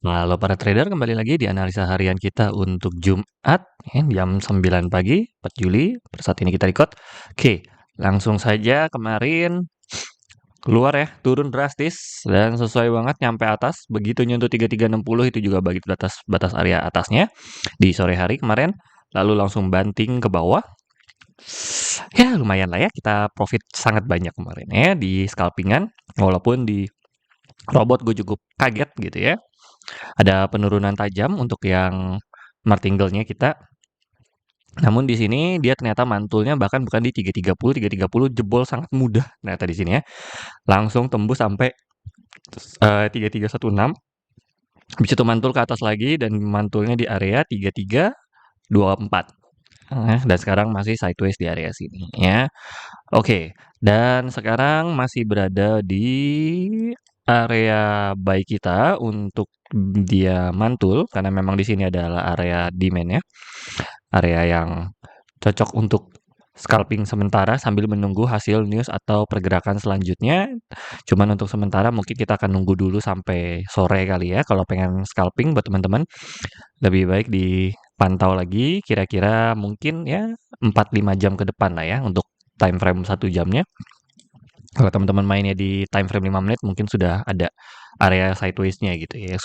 Halo para trader, kembali lagi di analisa harian kita untuk Jumat ya, jam 9 pagi, 4 Juli. Per saat ini kita record. Oke, langsung saja kemarin keluar ya, turun drastis dan sesuai banget nyampe atas. Begitu nyentuh 3360 itu juga bagi batas area atasnya di sore hari kemarin. Lalu langsung banting ke bawah. Ya lumayan lah ya, kita profit sangat banyak kemarin ya di scalpingan. Walaupun di robot gue cukup kaget gitu ya. Ada penurunan tajam untuk yang martingale-nya kita. Namun di sini dia ternyata mantulnya bahkan bukan di 330 jebol sangat mudah. Ternyata di sini ya. Langsung tembus sampai 3316. Habis itu mantul ke atas lagi dan mantulnya di area 3324. Dan sekarang masih sideways di area sini ya. Oke, dan sekarang masih berada di area buy kita untuk dia mantul karena memang di sini adalah area demand ya. Area yang cocok untuk scalping sementara sambil menunggu hasil news atau pergerakan selanjutnya. Cuman untuk sementara mungkin kita akan nunggu dulu sampai sore kali ya kalau pengen scalping buat teman-teman. Lebih baik dipantau lagi kira-kira mungkin ya 4-5 jam ke depan lah ya untuk time frame 1 jamnya. Kalau teman-teman mainnya di time frame 5 menit mungkin sudah ada area sideways-nya gitu ya.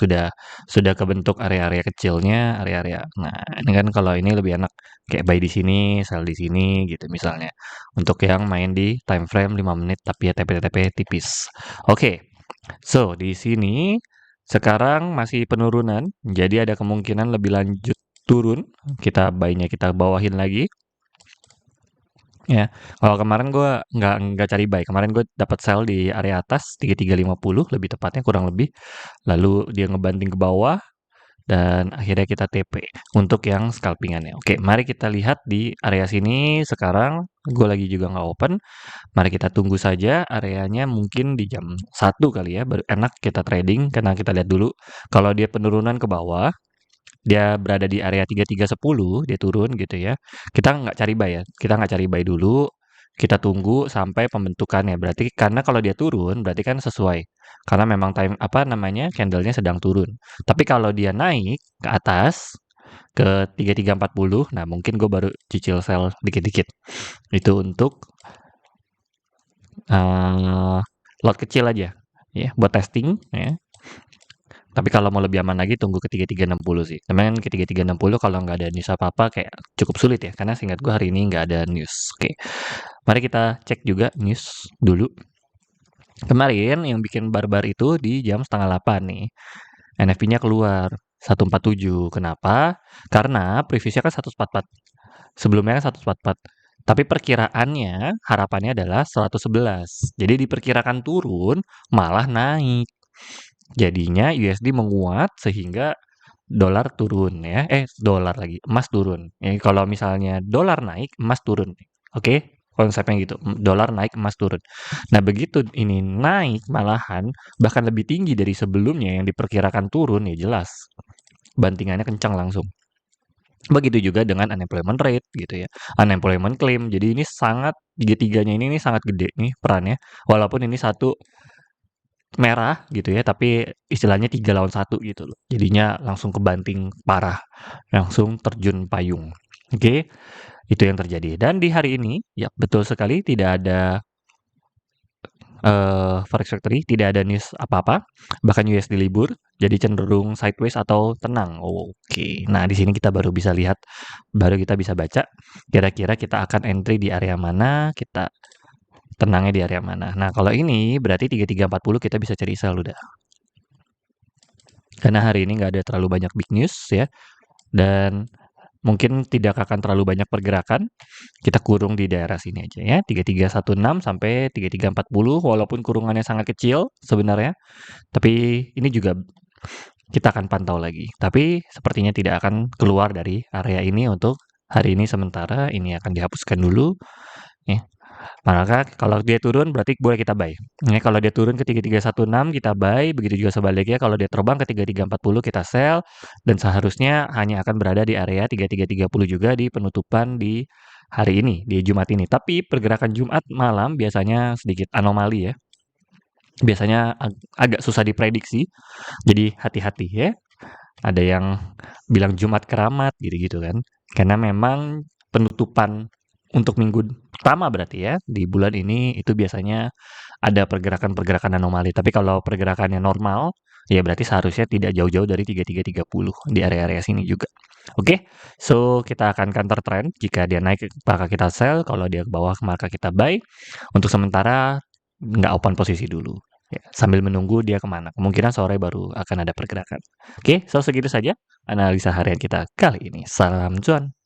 Sudah kebentuk area-area kecilnya, area-area. Nah, ini kan kalau ini lebih enak kayak buy di sini, sell di sini gitu misalnya. Untuk yang main di time frame 5 menit tapi ya TP-TP tipis. Oke. So, di sini sekarang masih penurunan, jadi ada kemungkinan lebih lanjut turun. Kita buy-nya kita bawahin lagi. Ya, kalau kemarin gue nggak cari buy. Kemarin gue dapat sell di area atas 3350 lebih tepatnya kurang lebih. Lalu dia ngebanting ke bawah dan akhirnya kita TP untuk yang scalpingannya. Oke, mari kita lihat di area sini sekarang. Gue lagi juga nggak open. Mari kita tunggu saja areanya mungkin di jam 1 kali ya. Baru enak kita trading karena kita lihat dulu. Kalau dia penurunan ke bawah, dia berada di area 3310, dia turun gitu ya. Kita nggak cari buy ya. Kita nggak cari buy dulu. Kita tunggu sampai pembentukannya. Berarti karena kalau dia turun, berarti kan sesuai. Karena memang time apa namanya candlenya sedang turun. Tapi kalau dia naik ke atas ke 3340, nah mungkin gue baru cicil sell dikit-dikit. Itu untuk lot kecil aja ya buat testing ya. Tapi kalau mau lebih aman lagi tunggu ke 3360 sih. Teman ke 3360 kalau nggak ada news apa-apa kayak cukup sulit ya karena seingat gue hari ini nggak ada news. Oke. Mari kita cek juga news dulu. Kemarin yang bikin barbar itu di jam setengah 8 nih. NFP-nya keluar 147. Kenapa? Karena previousnya kan 144. Sebelumnya kan 144. Tapi perkiraannya, harapannya adalah 111. Jadi diperkirakan turun, malah naik. Jadinya USD menguat sehingga dolar turun ya. Dolar lagi, emas turun. Ya, kalau misalnya dolar naik, emas turun. Oke, konsepnya gitu. Dolar naik, emas turun. Nah, begitu ini naik malahan bahkan lebih tinggi dari sebelumnya yang diperkirakan turun ya jelas. Bantingannya kencang langsung. Begitu juga dengan unemployment rate gitu ya. Unemployment claim. Jadi ini sangat tiga-tiganya ini sangat gede nih perannya. Walaupun ini satu merah gitu ya, tapi istilahnya 3 lawan 1 gitu loh. Jadinya langsung kebanting parah, langsung terjun payung. Oke, itu yang terjadi. Dan di hari ini, ya betul sekali tidak ada Forex Factory, tidak ada news apa-apa, bahkan USD libur, jadi cenderung sideways atau tenang. Oke, nah di sini kita baru bisa lihat, baru kita bisa baca kira-kira kita akan entry di area mana, kita tenangnya di area mana. Nah, kalau ini berarti 3340 kita bisa cari sell udah. Karena hari ini nggak ada terlalu banyak big news ya, dan mungkin tidak akan terlalu banyak pergerakan. Kita kurung di daerah sini aja ya, 3316 sampai 3340 walaupun kurungannya sangat kecil sebenarnya. Tapi ini juga kita akan pantau lagi. Tapi sepertinya tidak akan keluar dari area ini untuk hari ini sementara. Ini akan dihapuskan dulu ya. Maka kalau dia turun berarti boleh kita buy. Ya, kalau dia turun ke 3316 kita buy, begitu juga sebaliknya kalau dia terbang ke 3340 kita sell dan seharusnya hanya akan berada di area 3330 juga di penutupan di hari ini, di Jumat ini. Tapi pergerakan Jumat malam biasanya sedikit anomali ya. Biasanya agak susah diprediksi. Jadi hati-hati ya. ada yang bilang Jumat Keramat gitu-gitu kan. Karena memang penutupan untuk minggu pertama berarti ya, di bulan ini itu biasanya ada pergerakan-pergerakan anomali. Tapi kalau pergerakannya normal, ya berarti seharusnya tidak jauh-jauh dari 3330 di area-area sini juga. Oke, so kita akan counter trend. Jika dia naik maka kita sell, kalau dia ke bawah maka kita buy. Untuk sementara nggak open posisi dulu. Ya, sambil menunggu dia kemana. Kemungkinan sore baru akan ada pergerakan. Oke, so segitu saja analisa harian kita kali ini. Salam cuan.